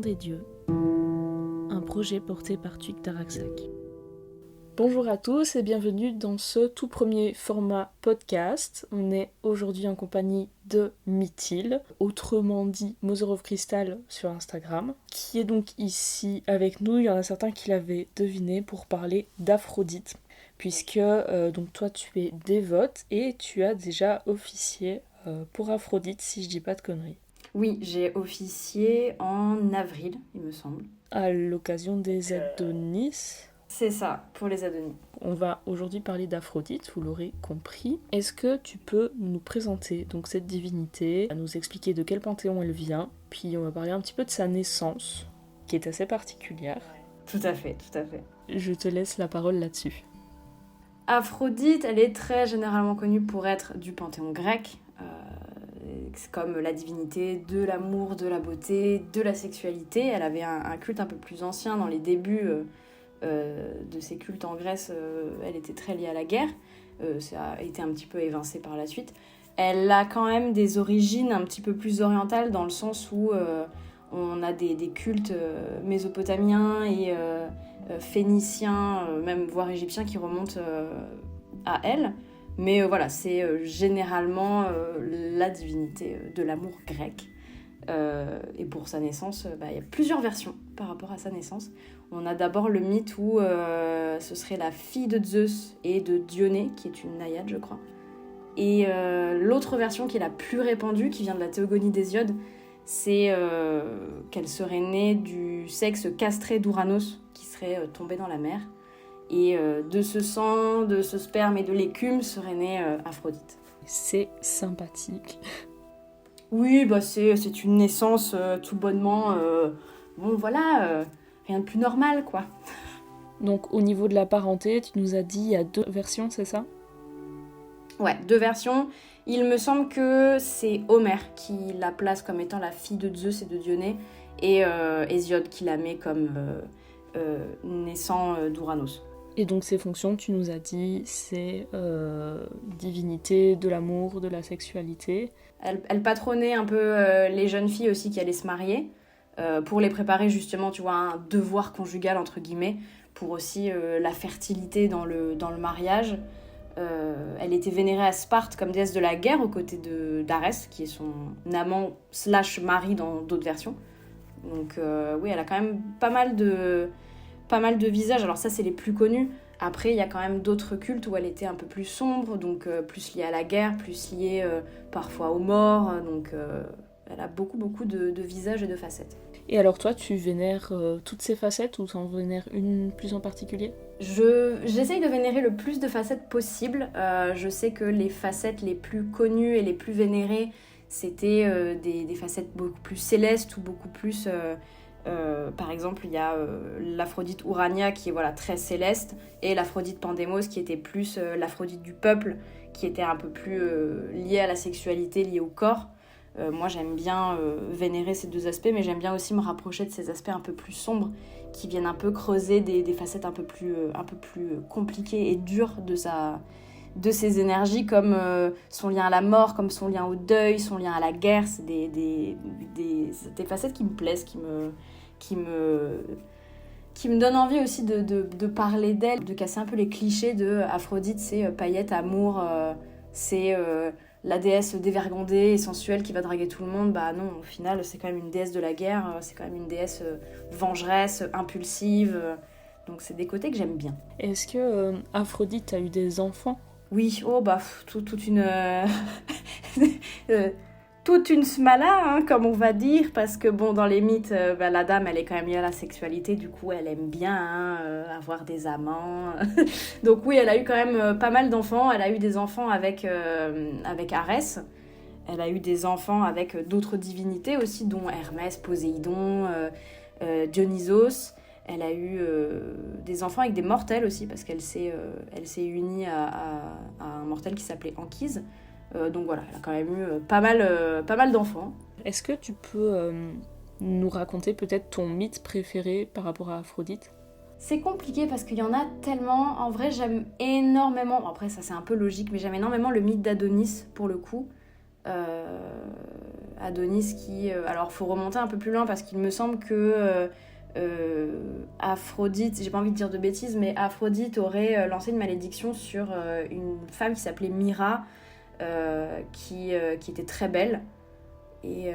des dieux, un projet porté par Tuik Taraksak. Bonjour à tous et bienvenue dans ce tout premier format podcast. On est aujourd'hui en compagnie de Mithil, autrement dit Mother of Crystal sur Instagram, qui est donc ici avec nous. Il y en a certains qui l'avaient deviné pour parler d'Aphrodite, puisque donc toi tu es dévote et tu as déjà officié pour Aphrodite, si je dis pas de conneries. Oui, j'ai officié en avril, il me semble. À l'occasion des Adonis. C'est ça, pour les Adonis. On va aujourd'hui parler d'Aphrodite, vous l'aurez compris. Est-ce que tu peux nous présenter donc cette divinité, nous expliquer de quel panthéon elle vient, puis on va parler un petit peu de sa naissance, qui est assez particulière. Tout à fait, tout à fait. Je te laisse la parole là-dessus. Aphrodite, elle est très généralement connue pour être du panthéon grec. C'est comme la divinité de l'amour, de la beauté, de la sexualité. Elle avait un culte un peu plus ancien dans les débuts de ses cultes en Grèce. Elle était très liée à la guerre. Ça a été un petit peu évincé par la suite. Elle a quand même des origines un petit peu plus orientales dans le sens où on a des cultes mésopotamiens et phéniciens, même voire égyptiens qui remontent à elle. Mais voilà, c'est généralement la divinité de l'amour grec. Et pour sa naissance, y a plusieurs versions par rapport à sa naissance. On a d'abord le mythe où ce serait la fille de Zeus et de Dionée, qui est une naïade, je crois. Et l'autre version qui est la plus répandue, qui vient de la Théogonie d'Hésiode, c'est qu'elle serait née du sexe castré d'Ouranos, qui serait tombé dans la mer. Et de ce sang, de ce sperme et de l'écume serait née Aphrodite. C'est sympathique. Oui, c'est une naissance tout bonnement. Bon, voilà, rien de plus normal, quoi. Donc, au niveau de la parenté, tu nous as dit il y a 2 versions, c'est ça ? Ouais, 2 versions. Il me semble que c'est Homère qui la place comme étant la fille de Zeus et de Dionée, et Hésiode qui la met comme naissant d'Ouranos. Et donc ces fonctions, tu nous as dit, c'est divinité de l'amour, de la sexualité. Elle patronnait un peu les jeunes filles aussi qui allaient se marier, pour les préparer justement, tu vois, à un devoir conjugal, entre guillemets, pour aussi la fertilité dans le mariage. Elle était vénérée à Sparte comme déesse de la guerre aux côtés d'Arès, qui est son amant / mari dans d'autres versions. Donc oui, elle a quand même pas mal de visages. Alors ça, c'est les plus connus. Après, il y a quand même d'autres cultes où elle était un peu plus sombre, donc plus liée à la guerre, plus liée parfois aux morts. Donc elle a beaucoup de visages et de facettes. Et alors toi, tu vénères toutes ces facettes ou tu en vénères une plus en particulier ? J'essaye de vénérer le plus de facettes possible. Je sais que les facettes les plus connues et les plus vénérées, c'était des facettes beaucoup plus célestes ou beaucoup plus... par exemple, il y a l'Aphrodite Urania qui est très céleste, et l'Aphrodite Pandémos qui était plus l'Aphrodite du peuple, qui était un peu plus liée à la sexualité, liée au corps. Moi, j'aime bien vénérer ces 2 aspects, mais j'aime bien aussi me rapprocher de ces aspects un peu plus sombres, qui viennent un peu creuser des facettes un peu plus compliquées et dures de ces énergies, comme son lien à la mort, comme son lien au deuil, son lien à la guerre. C'est des facettes qui me plaisent, qui me donnent envie aussi de parler d'elle, de casser un peu les clichés de Aphrodite, c'est paillettes, amour, c'est la déesse dévergondée et sensuelle qui va draguer tout le monde. Bah non, au final, c'est quand même une déesse de la guerre, c'est quand même une déesse vengeresse, impulsive. Donc c'est des côtés que j'aime bien. Est-ce que Aphrodite a eu des enfants ? Oui, toute une... toute une smala, comme on va dire, parce que bon, dans les mythes, la dame, elle est quand même liée à la sexualité, du coup, elle aime bien avoir des amants. Donc oui, elle a eu quand même pas mal d'enfants. Elle a eu des enfants avec Arès. Elle a eu des enfants avec d'autres divinités aussi, dont Hermès, Poséidon, Dionysos. Elle a eu des enfants avec des mortels aussi, parce qu'elle s'est unie à un mortel qui s'appelait Anchise. Donc voilà, elle a quand même eu pas mal d'enfants. Est-ce que tu peux nous raconter peut-être ton mythe préféré par rapport à Aphrodite ? C'est compliqué parce qu'il y en a tellement. En vrai, j'aime énormément, après ça c'est un peu logique, mais j'aime énormément le mythe d'Adonis pour le coup. Adonis qui... alors, il faut remonter un peu plus loin parce qu'il me semble que Aphrodite, j'ai pas envie de dire de bêtises, mais Aphrodite aurait lancé une malédiction sur une femme qui s'appelait Mira, qui était très belle. Et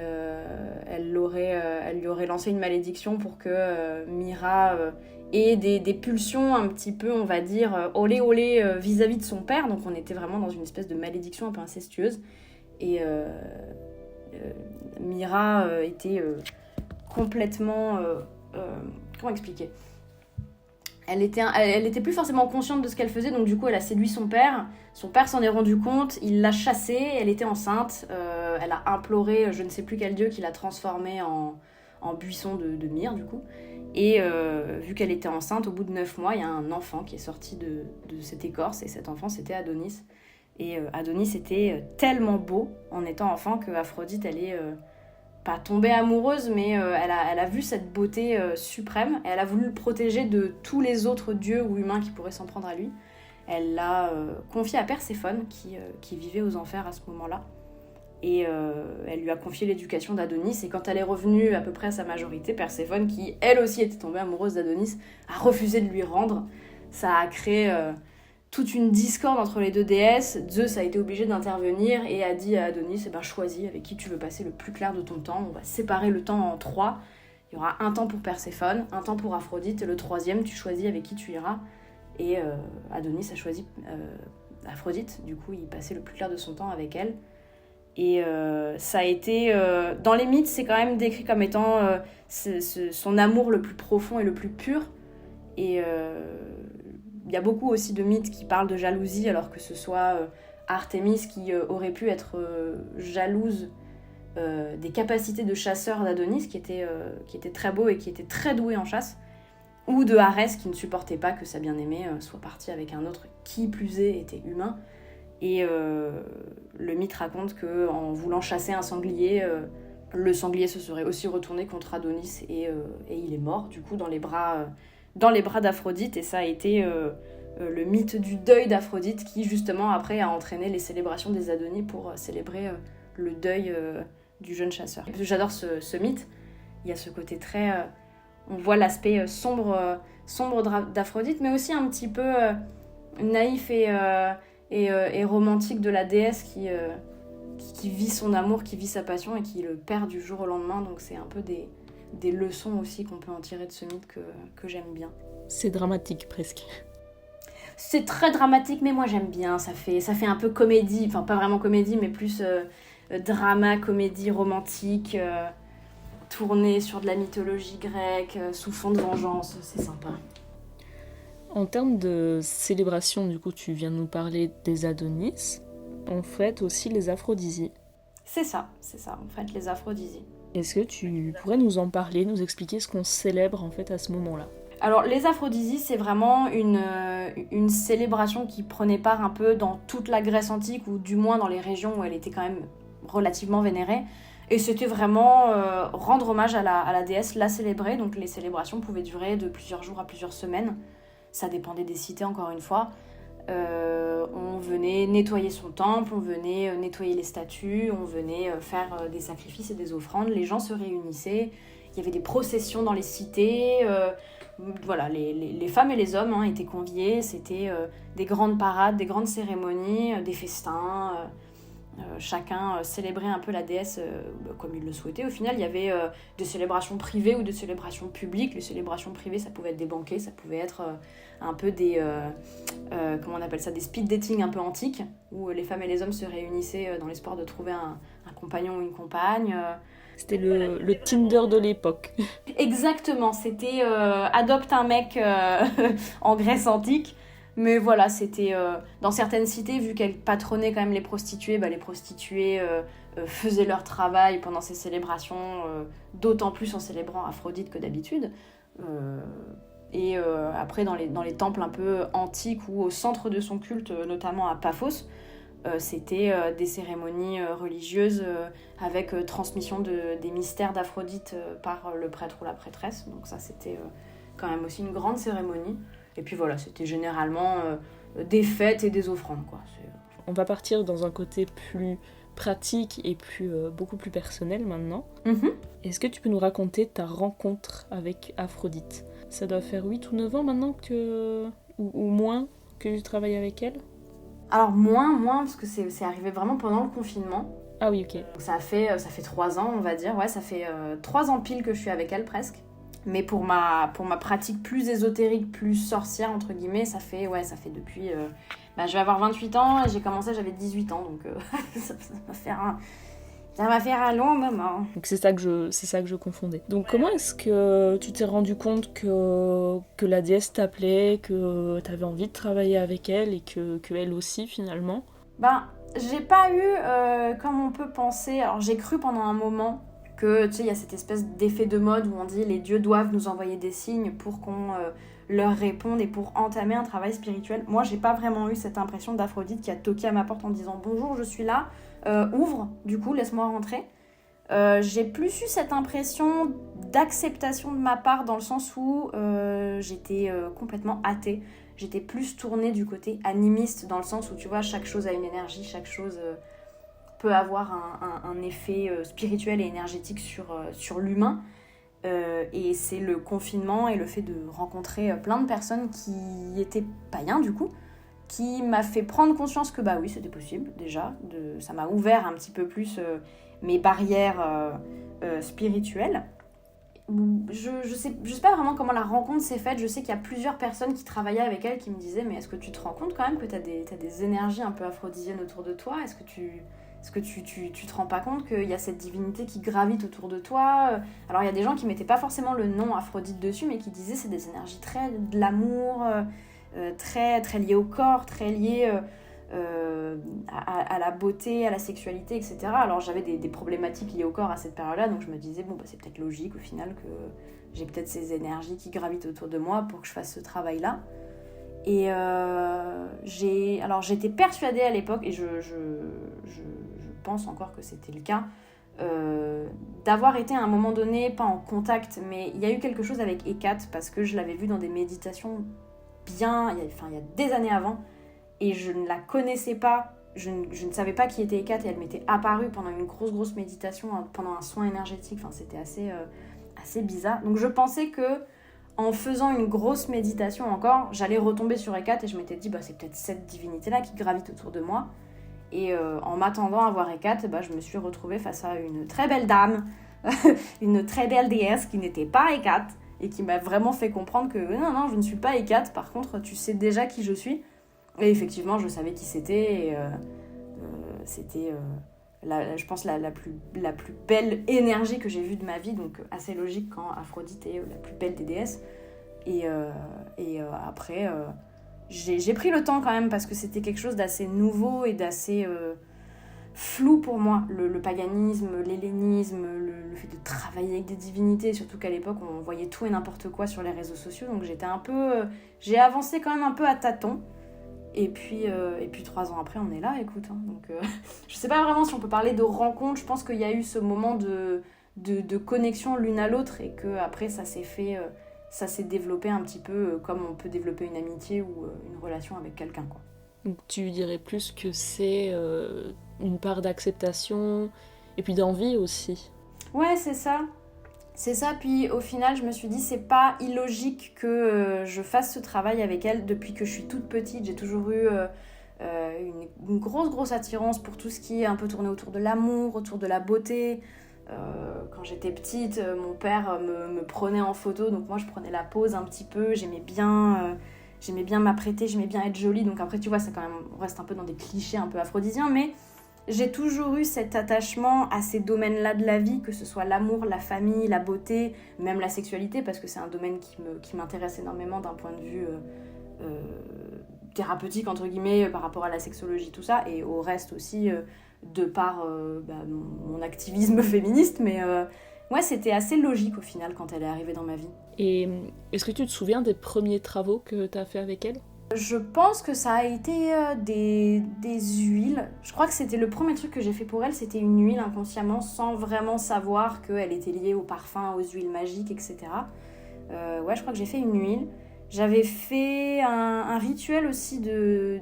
elle lui aurait lancé une malédiction pour que Mira ait des pulsions un petit peu, on va dire, olé olé vis-à-vis de son père. Donc on était vraiment dans une espèce de malédiction un peu incestueuse. Et Mira était complètement... comment expliquer ? Elle était plus forcément consciente de ce qu'elle faisait, donc du coup elle a séduit son père. Son père s'en est rendu compte, il l'a chassée, elle était enceinte. Elle a imploré je ne sais plus quel dieu qui l'a transformée en buisson de myrrhe du coup. Et vu qu'elle était enceinte, au bout de 9 mois, il y a un enfant qui est sorti de cette écorce, et cet enfant c'était Adonis. Et Adonis était tellement beau en étant enfant que Aphrodite, elle est... pas tombée amoureuse, mais elle a vu cette beauté suprême, et elle a voulu le protéger de tous les autres dieux ou humains qui pourraient s'en prendre à lui. Elle l'a confié à Perséphone, qui vivait aux enfers à ce moment-là, et elle lui a confié l'éducation d'Adonis, et quand elle est revenue à peu près à sa majorité, Perséphone, qui elle aussi était tombée amoureuse d'Adonis, a refusé de lui rendre. Ça a créé... toute une discorde entre les deux déesses. Zeus a été obligé d'intervenir et a dit à Adonis, choisis avec qui tu veux passer le plus clair de ton temps, on va séparer le temps en 3, il y aura un temps pour Perséphone, un temps pour Aphrodite, et le 3e, tu choisis avec qui tu iras. Et Adonis a choisi Aphrodite, du coup il passait le plus clair de son temps avec elle. Et ça a été... dans les mythes, c'est quand même décrit comme étant son amour le plus profond et le plus pur. Et... il y a beaucoup aussi de mythes qui parlent de jalousie, alors que ce soit Artémis qui aurait pu être jalouse des capacités de chasseur d'Adonis, qui était très beau et qui était très doué en chasse, ou de Arès qui ne supportait pas que sa bien-aimée soit partie avec un autre qui plus est était humain. Et le mythe raconte qu'en voulant chasser un sanglier, le sanglier se serait aussi retourné contre Adonis et il est mort du coup dans les bras d'Aphrodite, et ça a été le mythe du deuil d'Aphrodite qui justement après a entraîné les célébrations des Adonis pour célébrer le deuil du jeune chasseur. J'adore ce mythe, il y a ce côté très... on voit l'aspect sombre d'Aphrodite, mais aussi un petit peu naïf et romantique de la déesse qui vit son amour, qui vit sa passion et qui le perd du jour au lendemain, donc c'est un peu des leçons aussi qu'on peut en tirer de ce mythe que j'aime bien. C'est dramatique presque. C'est très dramatique, mais moi j'aime bien. Ça fait un peu comédie, enfin pas vraiment comédie, mais plus drama, comédie romantique, tournée sur de la mythologie grecque, sous fond de vengeance, c'est sympa. En termes de célébration, du coup, tu viens de nous parler des Adonis. On fête aussi les Aphrodisies. C'est ça, on fête les Aphrodisies. Est-ce que tu pourrais nous en parler, nous expliquer ce qu'on célèbre en fait à ce moment-là ? Alors les Aphrodisies, c'est vraiment une célébration qui prenait part un peu dans toute la Grèce antique, ou du moins dans les régions où elle était quand même relativement vénérée. Et c'était vraiment rendre hommage à la déesse, la célébrer. Donc les célébrations pouvaient durer de plusieurs jours à plusieurs semaines. Ça dépendait des cités encore une fois. On venait nettoyer son temple, on venait nettoyer les statues, on venait faire des sacrifices et des offrandes. Les gens se réunissaient, il y avait des processions dans les cités. Voilà, les femmes et les hommes étaient conviés. C'était des grandes parades, des grandes cérémonies, des festins. Chacun célébrait un peu la déesse comme il le souhaitait. Au final, il y avait des célébrations privées ou des célébrations publiques. Les célébrations privées, ça pouvait être des banquets, ça pouvait être un peu des comment on appelle ça, des speed dating un peu antiques, où les femmes et les hommes se réunissaient dans l'espoir de trouver un compagnon ou une compagne. C'était le Tinder de l'époque. Exactement, c'était adopte un mec en Grèce antique. Mais voilà, c'était dans certaines cités, vu qu'elles patronnaient quand même les prostituées faisaient leur travail pendant ces célébrations, d'autant plus en célébrant Aphrodite que d'habitude. Après, dans les temples un peu antiques ou au centre de son culte, notamment à Paphos, c'était des cérémonies religieuses avec transmission des mystères d'Aphrodite par le prêtre ou la prêtresse. Donc ça, c'était quand même aussi une grande cérémonie. Et puis voilà, c'était généralement des fêtes et des offrandes, quoi. On va partir dans un côté pratique et beaucoup plus personnelle maintenant. Mhm. Est-ce que tu peux nous raconter ta rencontre avec Aphrodite ? Ça doit faire 8 ou 9 ans maintenant ou moins que tu travailles avec elle ? Alors moins, parce que c'est arrivé vraiment pendant le confinement. Ah oui, ok. Donc ça fait 3 ans, on va dire. Ouais, ça fait 3 ans pile que je suis avec elle, presque. Mais pour ma pratique plus ésotérique, plus sorcière, entre guillemets, ça fait depuis... je vais avoir 28 ans et j'ai commencé, j'avais 18 ans. Donc ça va faire un long moment. Donc c'est ça que je confondais. Donc comment est-ce que tu t'es rendu compte que la déesse t'appelait, que t'avais envie de travailler avec elle et que elle aussi finalement ? J'ai pas eu, comme on peut penser... Alors j'ai cru pendant un moment que, tu sais, il y a cette espèce d'effet de mode où on dit les dieux doivent nous envoyer des signes pour qu'on leur réponde et pour entamer un travail spirituel. Moi, j'ai pas vraiment eu cette impression d'Aphrodite qui a toqué à ma porte en disant « Bonjour, je suis là, ouvre, du coup, laisse-moi rentrer ». J'ai plus eu cette impression d'acceptation de ma part dans le sens où j'étais complètement athée. J'étais plus tournée du côté animiste dans le sens où, tu vois, chaque chose a une énergie, chaque chose peut avoir un effet spirituel et énergétique sur l'humain. Et c'est le confinement et le fait de rencontrer plein de personnes qui étaient païens, du coup, qui m'a fait prendre conscience que, oui, c'était possible, déjà. Ça m'a ouvert un petit peu plus mes barrières spirituelles. Je sais pas vraiment comment la rencontre s'est faite. Je sais qu'il y a plusieurs personnes qui travaillaient avec elle qui me disaient « Mais est-ce que tu te rends compte quand même que t'as des énergies un peu aphrodisiennes autour de toi ? Est-ce que tu te rends pas compte qu'il y a cette divinité qui gravite autour de toi ?» Alors il y a des gens qui mettaient pas forcément le nom Aphrodite dessus, mais qui disaient c'est des énergies très de l'amour, très, très liées au corps, très liées à la beauté, à la sexualité, etc. Alors j'avais des problématiques liées au corps à cette période-là, donc je me disais c'est peut-être logique au final que j'ai peut-être ces énergies qui gravitent autour de moi pour que je fasse ce travail-là. Et j'étais persuadée à l'époque, et je pense encore que c'était le cas, d'avoir été à un moment donné, pas en contact, mais il y a eu quelque chose avec Hécate, parce que je l'avais vue dans des méditations il y a des années avant, et je ne la connaissais pas, je ne savais pas qui était Hécate, et elle m'était apparue pendant une grosse méditation, pendant un soin énergétique, c'était assez bizarre. Donc je pensais que en faisant une grosse méditation encore, j'allais retomber sur Hécate, et je m'étais dit c'est peut-être cette divinité-là qui gravite autour de moi. Et en m'attendant à voir Hécate, je me suis retrouvée face à une très belle dame, une très belle déesse qui n'était pas Hécate, et qui m'a vraiment fait comprendre que non, je ne suis pas Hécate, par contre tu sais déjà qui je suis. Et effectivement, je savais qui c'était, et c'était, je pense, la plus belle énergie que j'ai vue de ma vie, donc assez logique quand Aphrodite est la plus belle des déesses. Et après, j'ai pris le temps quand même, parce que c'était quelque chose d'assez nouveau et d'assez flou pour moi, le paganisme, l'hellénisme, le fait de travailler avec des divinités, surtout qu'à l'époque on voyait tout et n'importe quoi sur les réseaux sociaux, donc j'ai avancé quand même un peu à tâtons. Et puis 3 ans après, on est là, écoute. Donc, je sais pas vraiment si on peut parler de rencontre. Je pense qu'il y a eu ce moment de connexion l'une à l'autre, et qu'après, ça s'est développé un petit peu comme on peut développer une amitié ou une relation avec quelqu'un, quoi. Donc tu dirais plus que c'est une part d'acceptation et puis d'envie aussi. Ouais, c'est ça. C'est ça, puis au final, je me suis dit, c'est pas illogique que je fasse ce travail avec elle. Depuis que je suis toute petite, j'ai toujours eu une grosse attirance pour tout ce qui est un peu tourné autour de l'amour, autour de la beauté. Quand j'étais petite, mon père me prenait en photo, donc moi je prenais la pose un petit peu, j'aimais bien m'apprêter, j'aimais bien être jolie. Donc après, tu vois, ça quand même, on reste un peu dans des clichés un peu aphrodisiens, mais j'ai toujours eu cet attachement à ces domaines-là de la vie, que ce soit l'amour, la famille, la beauté, même la sexualité, parce que c'est un domaine qui m'intéresse énormément d'un point de vue thérapeutique, entre guillemets, par rapport à la sexologie, tout ça, et au reste aussi, de par mon activisme féministe, mais ouais, c'était assez logique au final quand elle est arrivée dans ma vie. Et est-ce que tu te souviens des premiers travaux que tu as fait avec elle ? Je pense que ça a été des huiles. Je crois que c'était le premier truc que j'ai fait pour elle, c'était une huile inconsciemment, sans vraiment savoir qu'elle était liée au parfum, aux huiles magiques, etc. Ouais, je crois que j'ai fait une huile. J'avais fait un rituel aussi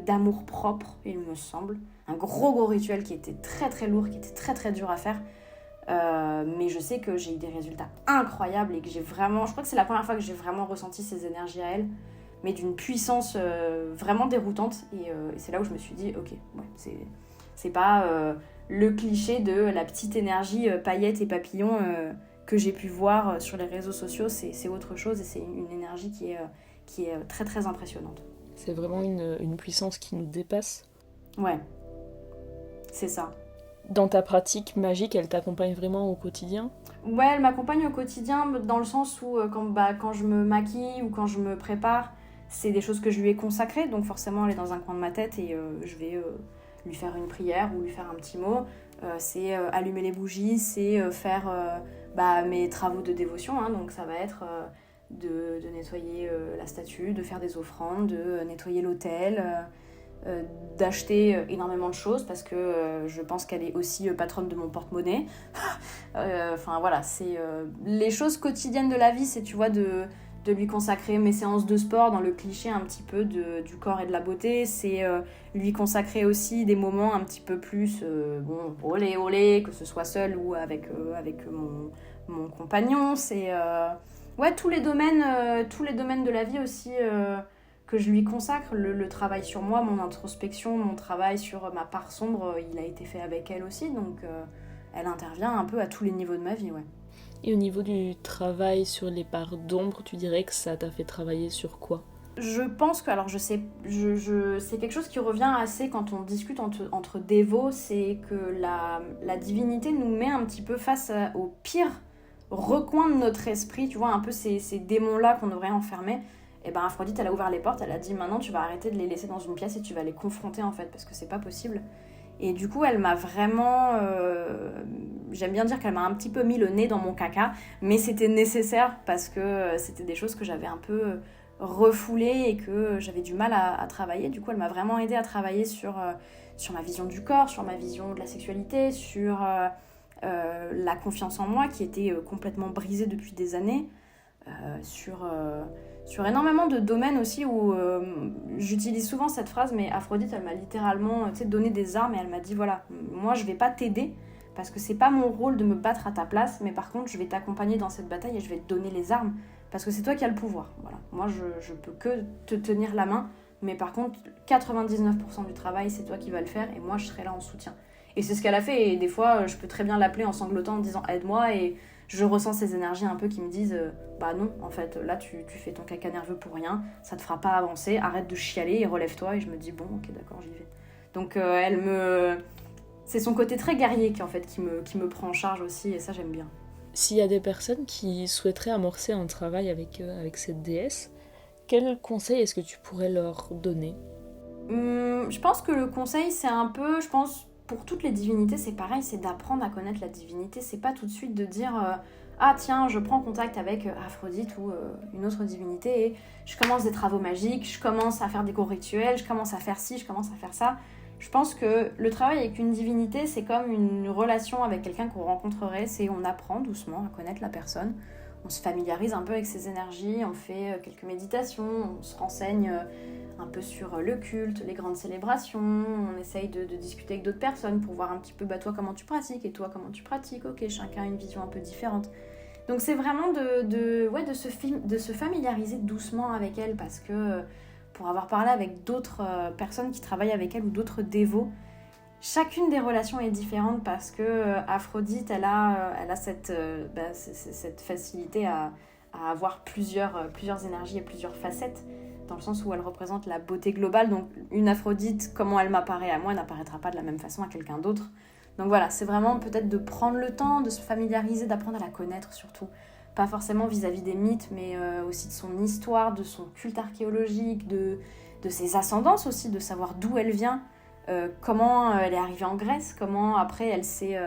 d'amour propre, il me semble. un gros rituel qui était très très lourd, qui était très très dur à faire. Mais je sais que j'ai eu des résultats incroyables et que j'ai vraiment... Je crois que c'est la première fois que j'ai vraiment ressenti ces énergies à elle, mais d'une puissance vraiment déroutante. Et c'est là où je me suis dit, ok, ouais, c'est pas le cliché de la petite énergie paillettes et papillons que j'ai pu voir sur les réseaux sociaux. C'est autre chose et c'est une énergie qui est très très impressionnante. C'est vraiment une puissance qui nous dépasse. Ouais, c'est ça. Dans ta pratique magique, elle t'accompagne vraiment au quotidien ? Ouais, elle m'accompagne au quotidien dans le sens où quand je me maquille ou quand je me prépare, c'est des choses que je lui ai consacrées, donc forcément elle est dans un coin de ma tête et je vais lui faire une prière ou lui faire un petit mot. C'est allumer les bougies, c'est faire mes travaux de dévotion, hein, donc ça va être de nettoyer la statue, de faire des offrandes, de nettoyer l'autel, d'acheter énormément de choses parce que je pense qu'elle est aussi patronne de mon porte-monnaie. Enfin voilà, c'est les choses quotidiennes de la vie, c'est tu vois de lui consacrer mes séances de sport dans le cliché un petit peu du corps et de la beauté, c'est lui consacrer aussi des moments un petit peu plus olé, que ce soit seul ou avec mon compagnon, c'est ouais tous les domaines de la vie aussi que je lui consacre, le travail sur moi, mon introspection, mon travail sur ma part sombre, il a été fait avec elle aussi, donc elle intervient un peu à tous les niveaux de ma vie, ouais. Et au niveau du travail sur les parts d'ombre, tu dirais que ça t'a fait travailler sur quoi ? Je pense que, alors je sais, c'est quelque chose qui revient assez quand on discute entre dévots, c'est que la divinité nous met un petit peu face au pire recoin de notre esprit, tu vois, un peu ces démons-là qu'on aurait enfermés. Et ben Aphrodite, elle a ouvert les portes, elle a dit maintenant tu vas arrêter de les laisser dans une pièce et tu vas les confronter en fait, parce que c'est pas possible. Et du coup, elle m'a vraiment... j'aime bien dire qu'elle m'a un petit peu mis le nez dans mon caca, mais c'était nécessaire parce que c'était des choses que j'avais un peu refoulées et que j'avais du mal à travailler. Du coup, elle m'a vraiment aidée à travailler sur ma vision du corps, sur ma vision de la sexualité, sur la confiance en moi qui était complètement brisée depuis des années, sur énormément de domaines aussi où j'utilise souvent cette phrase, mais Aphrodite, elle m'a littéralement donné des armes et elle m'a dit voilà, moi je vais pas t'aider parce que c'est pas mon rôle de me battre à ta place, mais par contre je vais t'accompagner dans cette bataille et je vais te donner les armes parce que c'est toi qui as le pouvoir. Voilà. Moi je peux que te tenir la main, mais par contre 99% du travail c'est toi qui vas le faire et moi je serai là en soutien. Et c'est ce qu'elle a fait et des fois je peux très bien l'appeler en sanglotant en disant aide-moi et je ressens ces énergies un peu qui me disent bah non, en fait, là tu fais ton caca nerveux pour rien, ça te fera pas avancer, arrête de chialer et relève-toi. Et je me dis bon, ok, d'accord, j'y vais. Donc c'est son côté très guerrier qui me prend en charge aussi et ça j'aime bien. S'il y a des personnes qui souhaiteraient amorcer un travail avec cette déesse, quel conseil est-ce que tu pourrais leur donner ? Je pense que le conseil c'est un peu, pour toutes les divinités, c'est pareil, c'est d'apprendre à connaître la divinité. C'est pas tout de suite de dire ah tiens, je prends contact avec Aphrodite ou une autre divinité et je commence des travaux magiques, je commence à faire des gros rituels, je commence à faire ci, je commence à faire ça. Je pense que le travail avec une divinité, c'est comme une relation avec quelqu'un qu'on rencontrerait, c'est on apprend doucement à connaître la personne, on se familiarise un peu avec ses énergies, on fait quelques méditations, on se renseigne un peu sur le culte, les grandes célébrations, on essaye de discuter avec d'autres personnes pour voir un petit peu toi comment tu pratiques et toi comment tu pratiques, ok, chacun a une vision un peu différente. Donc c'est vraiment de se familiariser doucement avec elle parce que pour avoir parlé avec d'autres personnes qui travaillent avec elle ou d'autres dévots, chacune des relations est différente parce que Aphrodite, elle a cette facilité à avoir plusieurs énergies et plusieurs facettes, dans le sens où elle représente la beauté globale. Donc une Aphrodite, comment elle m'apparaît à moi, n'apparaîtra pas de la même façon à quelqu'un d'autre. Donc voilà, c'est vraiment peut-être de prendre le temps, de se familiariser, d'apprendre à la connaître surtout. Pas forcément vis-à-vis des mythes, mais aussi de son histoire, de son culte archéologique, de ses ascendances aussi, de savoir d'où elle vient, comment elle est arrivée en Grèce, comment après elle s'est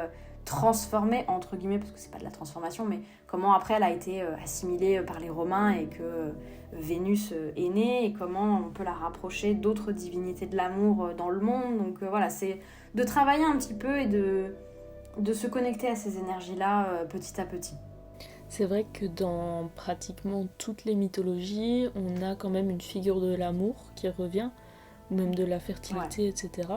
transformée, entre guillemets, parce que c'est pas de la transformation, mais comment après elle a été assimilée par les Romains et que Vénus est née, et comment on peut la rapprocher d'autres divinités de l'amour dans le monde. Donc voilà, c'est de travailler un petit peu et de se connecter à ces énergies-là petit à petit. C'est vrai que dans pratiquement toutes les mythologies, on a quand même une figure de l'amour qui revient, ou même de la fertilité, ouais. Etc.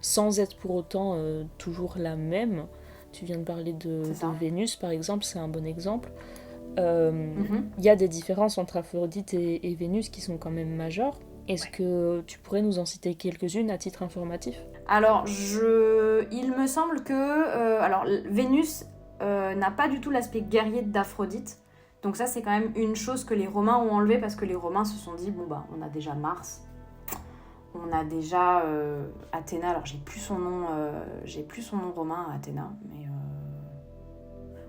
sans être pour autant toujours la même. Tu viens de parler de Vénus, par exemple, c'est un bon exemple. Il y a des différences entre Aphrodite et Vénus qui sont quand même majeures. Est-ce que tu pourrais nous en citer quelques-unes à titre informatif ? Alors, il me semble que Vénus n'a pas du tout l'aspect guerrier d'Aphrodite. Donc ça, c'est quand même une chose que les Romains ont enlevé parce que les Romains se sont dit, on a déjà Mars, on a déjà Athéna. Alors, j'ai plus son nom romain, Athéna, mais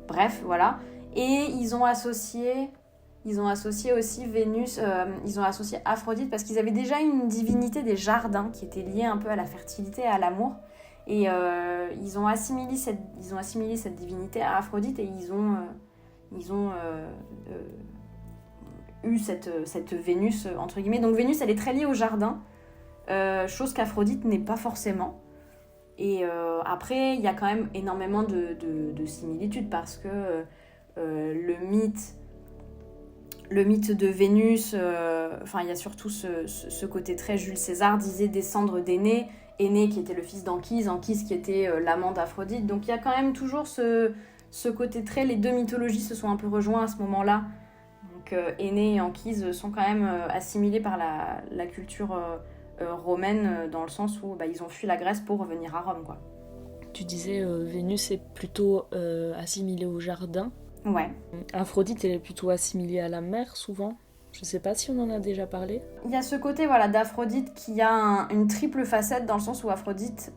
bref, voilà. Et ils ont associé aussi Vénus, ils ont associé Aphrodite parce qu'ils avaient déjà une divinité des jardins qui était liée un peu à la fertilité et à l'amour. Et ils ont assimilé cette divinité à Aphrodite et ils ont eu cette Vénus, entre guillemets. Donc Vénus, elle est très liée au jardin, chose qu'Aphrodite n'est pas forcément. Et après, il y a quand même énormément de similitudes parce que le mythe de Vénus, il y a surtout ce côté très Jules César disait descendre d'Énée, Énée qui était le fils d'Anchise, Anchise qui était l'amant d'Aphrodite. Donc il y a quand même toujours ce côté très, les deux mythologies se sont un peu rejoints à ce moment-là. Donc Énée et Anchise sont quand même assimilés par la culture romaine dans le sens où ils ont fui la Grèce pour revenir à Rome, quoi. Tu disais Vénus est plutôt assimilée au jardin. Ouais. Aphrodite, elle est plutôt assimilée à la mer, souvent. Je sais pas si on en a déjà parlé. Il y a ce côté d'Aphrodite qui a une triple facette dans le sens où Aphrodite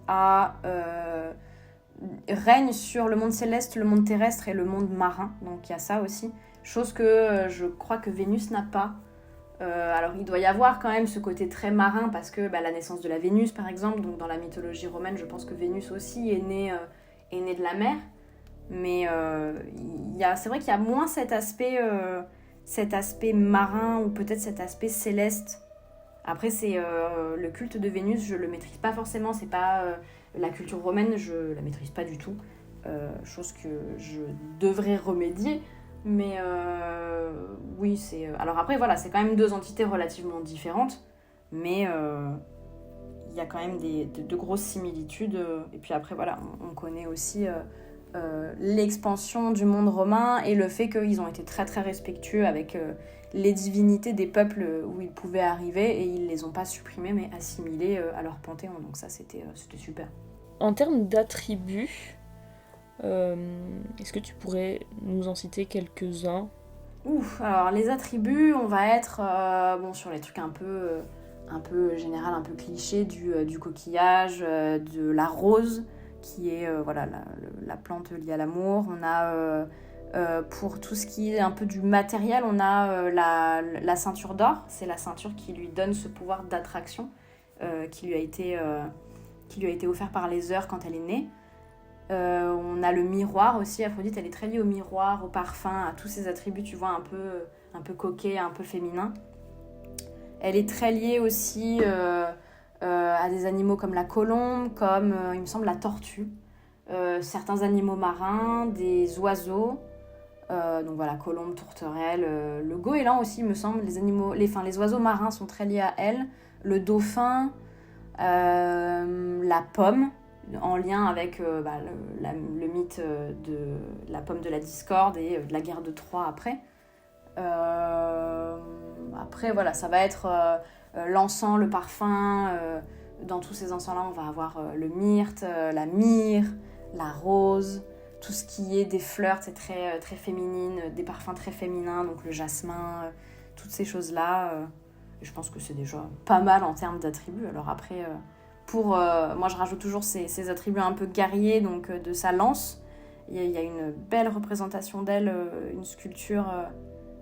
règne sur le monde céleste, le monde terrestre et le monde marin. Donc il y a ça aussi. Chose que je crois que Vénus n'a pas. Alors il doit y avoir quand même ce côté très marin parce que la naissance de la Vénus par exemple, donc dans la mythologie romaine, je pense que Vénus aussi est née de la mer. Mais c'est vrai qu'il y a moins cet aspect marin ou peut-être cet aspect céleste. Après, c'est le culte de Vénus, je le maîtrise pas forcément. C'est pas la culture romaine, je la maîtrise pas du tout. Chose que je devrais remédier. Mais oui, c'est... Alors après, voilà, c'est quand même deux entités relativement différentes. Mais il y a quand même de grosses similitudes. Et puis après, voilà, on connaît aussi... l'expansion du monde romain et le fait qu'ils ont été très très respectueux avec les divinités des peuples où ils pouvaient arriver et ils les ont pas supprimées mais assimilées à leur panthéon, donc ça c'était super. En termes d'attributs, est-ce que tu pourrais nous en citer quelques-uns ? Alors les attributs, on va être sur les trucs un peu général, un peu cliché du coquillage, de la rose qui est la plante liée à l'amour. On a, pour tout ce qui est un peu du matériel, on a la ceinture d'or. C'est la ceinture qui lui donne ce pouvoir d'attraction qui lui a été offert par les heures quand elle est née. On a le miroir aussi. Aphrodite, elle est très liée au miroir, au parfum, à tous ces attributs, tu vois, un peu coquets, un peu féminins. Elle est très liée aussi... à des animaux comme la colombe, comme, il me semble, la tortue, certains animaux marins, des oiseaux, donc voilà, colombe, tourterelle, le goéland aussi, il me semble, les oiseaux marins sont très liés à elle, le dauphin, la pomme, en lien avec le mythe de la pomme de la discorde et de la guerre de Troie après. Après, voilà, ça va être... l'encens, le parfum, dans tous ces encens-là, on va avoir le myrte, la myrrhe, la rose, tout ce qui est des fleurs, c'est très, très féminine, des parfums très féminins, donc le jasmin, toutes ces choses-là. Je pense que c'est déjà pas mal en termes d'attributs. Alors après, moi je rajoute toujours ces attributs un peu guerriers, donc de sa lance. Il y a une belle représentation d'elle, une sculpture...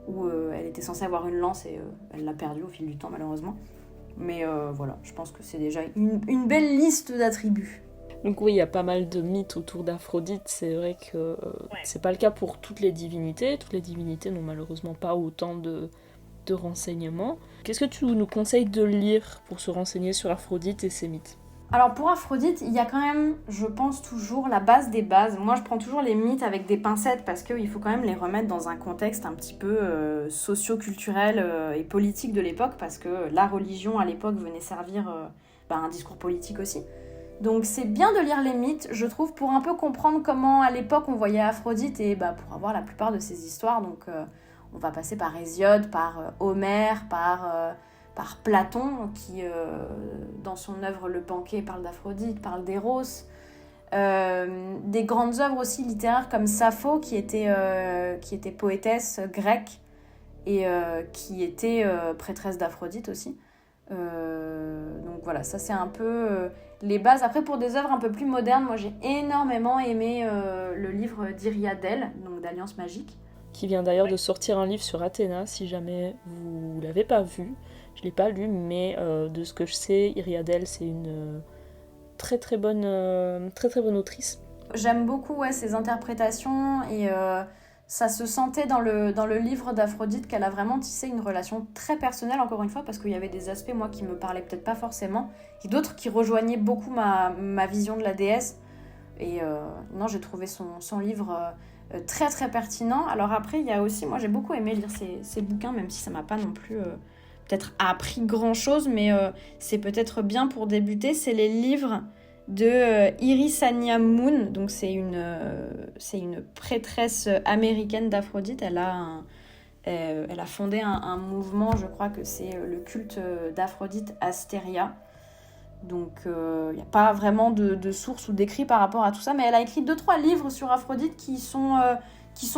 où elle était censée avoir une lance et elle l'a perdue au fil du temps malheureusement. Mais voilà, je pense que c'est déjà une belle liste d'attributs. Donc oui, il y a pas mal de mythes autour d'Aphrodite. C'est vrai que c'est pas le cas pour toutes les divinités. Toutes les divinités n'ont malheureusement pas autant de renseignements. Qu'est-ce que tu nous conseilles de lire pour se renseigner sur Aphrodite et ses mythes ? Alors pour Aphrodite, il y a quand même, je pense toujours, la base des bases. Moi, je prends toujours les mythes avec des pincettes parce qu'il faut quand même les remettre dans un contexte un petit peu socio-culturel et politique de l'époque parce que la religion à l'époque venait servir un discours politique aussi. Donc c'est bien de lire les mythes, je trouve, pour un peu comprendre comment à l'époque on voyait Aphrodite et pour avoir la plupart de ces histoires. Donc on va passer par Hésiode, par Homère, par Platon, qui dans son œuvre Le Banquet parle d'Aphrodite, parle d'Eros. Des grandes œuvres aussi littéraires comme Sappho, qui était poétesse grecque et qui était prêtresse d'Aphrodite aussi. Donc voilà, ça c'est un peu les bases. Après, pour des œuvres un peu plus modernes, moi j'ai énormément aimé le livre d'Iriadèle, donc d'Alliance Magique. Qui vient d'ailleurs de sortir un livre sur Athéna, si jamais vous ne l'avez pas vu. Je ne l'ai pas lu, mais de ce que je sais, Iriadèle, c'est une très très bonne autrice. J'aime beaucoup ses interprétations et ça se sentait dans le livre d'Aphrodite qu'elle a vraiment tissé une relation très personnelle, encore une fois, parce qu'il y avait des aspects, moi, qui me parlaient peut-être pas forcément, et d'autres qui rejoignaient beaucoup ma vision de la déesse. Et non, j'ai trouvé son livre très très pertinent. Alors après, il y a aussi, moi j'ai beaucoup aimé lire ces bouquins, même si ça m'a pas non plus peut-être appris grand-chose, mais c'est peut-être bien pour débuter. C'est les livres de Irisania Moon, donc c'est une prêtresse américaine d'Aphrodite. Elle a fondé un mouvement, je crois que c'est le culte d'Aphrodite Astéria. Donc il n'y a pas vraiment de sources ou d'écrits par rapport à tout ça, mais elle a écrit 2-3 livres sur Aphrodite qui sont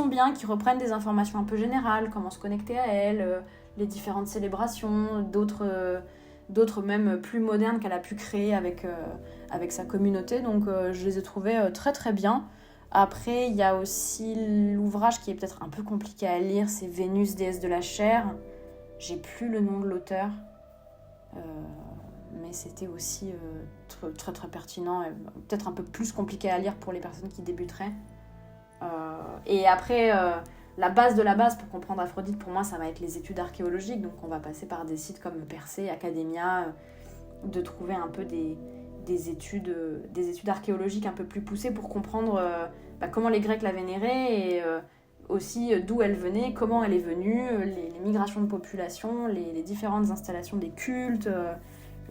bien, qui reprennent des informations un peu générales, comment se connecter à elle, les différentes célébrations, d'autres même plus modernes qu'elle a pu créer avec sa communauté. Donc je les ai trouvés très très bien. Après, il y a aussi l'ouvrage qui est peut-être un peu compliqué à lire, c'est Vénus, déesse de la chair. J'ai plus le nom de l'auteur. Mais c'était aussi très très pertinent, et peut-être un peu plus compliqué à lire pour les personnes qui débuteraient. Et après, la base de la base pour comprendre Aphrodite, pour moi, ça va être les études archéologiques. Donc on va passer par des sites comme Persée, Academia, de trouver un peu des études archéologiques un peu plus poussées pour comprendre comment les Grecs la vénéraient et aussi d'où elle venait, comment elle est venue, les migrations de population, les différentes installations des cultes,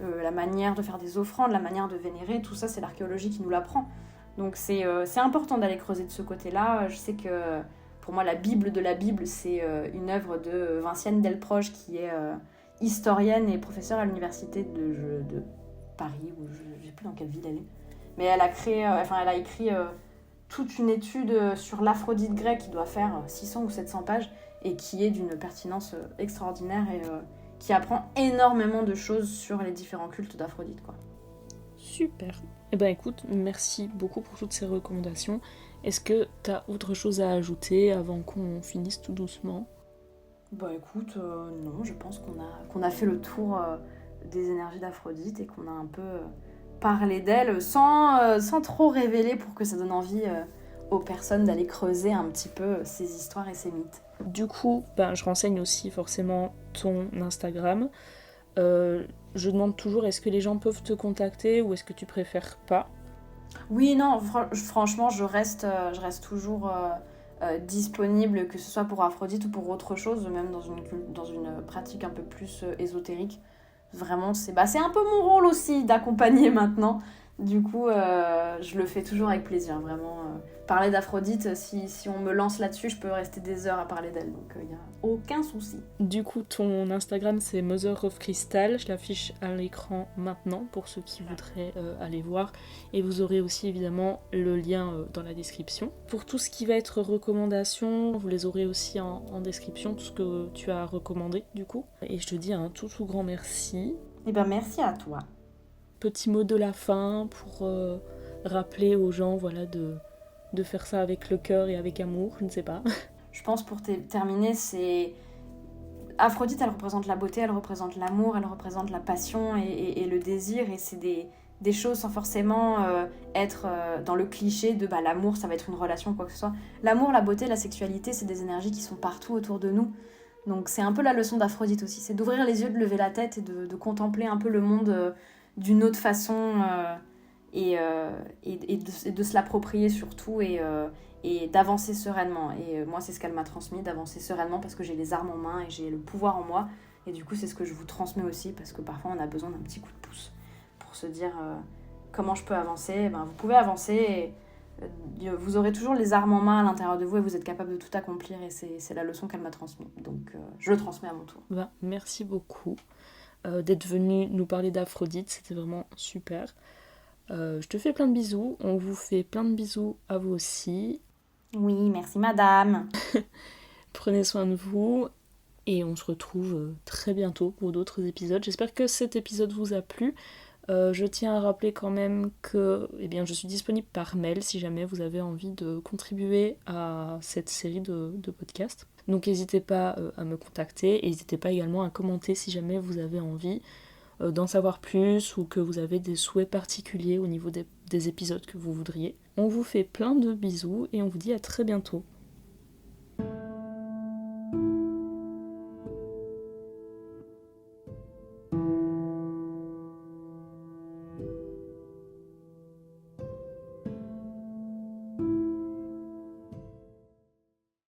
la manière de faire des offrandes, la manière de vénérer, tout ça c'est l'archéologie qui nous l'apprend. Donc c'est important d'aller creuser de ce côté-là. Je sais que pour moi la Bible de la Bible, c'est une œuvre de Vinciane Delproge qui est historienne et professeure à l'université de Paris, ou je ne sais plus dans quelle ville elle est. Mais elle a écrit toute une étude sur l'Aphrodite grecque qui doit faire 600 ou 700 pages et qui est d'une pertinence extraordinaire et qui apprend énormément de choses sur les différents cultes d'Aphrodite, quoi. Super. Eh ben écoute, merci beaucoup pour toutes ces recommandations. Est-ce que t'as autre chose à ajouter avant qu'on finisse tout doucement ? Écoute, non, je pense qu'on a fait le tour des énergies d'Aphrodite et qu'on a un peu parlé d'elle sans trop révéler pour que ça donne envie aux personnes d'aller creuser un petit peu ces histoires et ces mythes. Du coup, je renseigne aussi forcément ton Instagram. Je demande toujours, est-ce que les gens peuvent te contacter ou est-ce que tu préfères pas ? Oui, non, franchement, je reste toujours disponible, que ce soit pour Aphrodite ou pour autre chose, même dans une pratique un peu plus ésotérique. Vraiment, c'est un peu mon rôle aussi d'accompagner maintenant. Du coup, je le fais toujours avec plaisir, vraiment. Parler d'Aphrodite, si on me lance là-dessus, je peux rester des heures à parler d'elle, donc il n'y a aucun souci. Du coup, ton Instagram, c'est Mother of Crystal. Je l'affiche à l'écran maintenant pour ceux qui voudraient aller voir. Et vous aurez aussi évidemment le lien dans la description. Pour tout ce qui va être recommandation, vous les aurez aussi en description, tout ce que tu as recommandé du coup. Et je te dis un tout grand merci. Eh ben merci à toi. Petit mot de la fin pour rappeler aux gens de faire ça avec le cœur et avec amour, je ne sais pas. Je pense pour terminer, c'est... Aphrodite, elle représente la beauté, elle représente l'amour, elle représente la passion et le désir, et c'est des choses sans forcément être dans le cliché de l'amour, ça va être une relation, quoi que ce soit. L'amour, la beauté, la sexualité, c'est des énergies qui sont partout autour de nous. Donc c'est un peu la leçon d'Aphrodite aussi, c'est d'ouvrir les yeux, de lever la tête et de contempler un peu le monde d'une autre façon et de se l'approprier surtout et d'avancer sereinement. Et moi, c'est ce qu'elle m'a transmis, d'avancer sereinement parce que j'ai les armes en main et j'ai le pouvoir en moi. Et du coup, c'est ce que je vous transmets aussi parce que parfois, on a besoin d'un petit coup de pouce pour se dire comment je peux avancer, vous pouvez avancer et vous aurez toujours les armes en main à l'intérieur de vous et vous êtes capable de tout accomplir et c'est la leçon qu'elle m'a transmise. Donc je le transmets à mon tour. Merci beaucoup d'être venu nous parler d'Aphrodite, c'était vraiment super. Je te fais plein de bisous, on vous fait plein de bisous à vous aussi. Oui, merci madame. Prenez soin de vous et on se retrouve très bientôt pour d'autres épisodes. J'espère que cet épisode vous a plu. Je tiens à rappeler quand même que je suis disponible par mail si jamais vous avez envie de contribuer à cette série de podcasts. Donc n'hésitez pas à me contacter et n'hésitez pas également à commenter si jamais vous avez envie d'en savoir plus ou que vous avez des souhaits particuliers au niveau des épisodes que vous voudriez. On vous fait plein de bisous et on vous dit à très bientôt.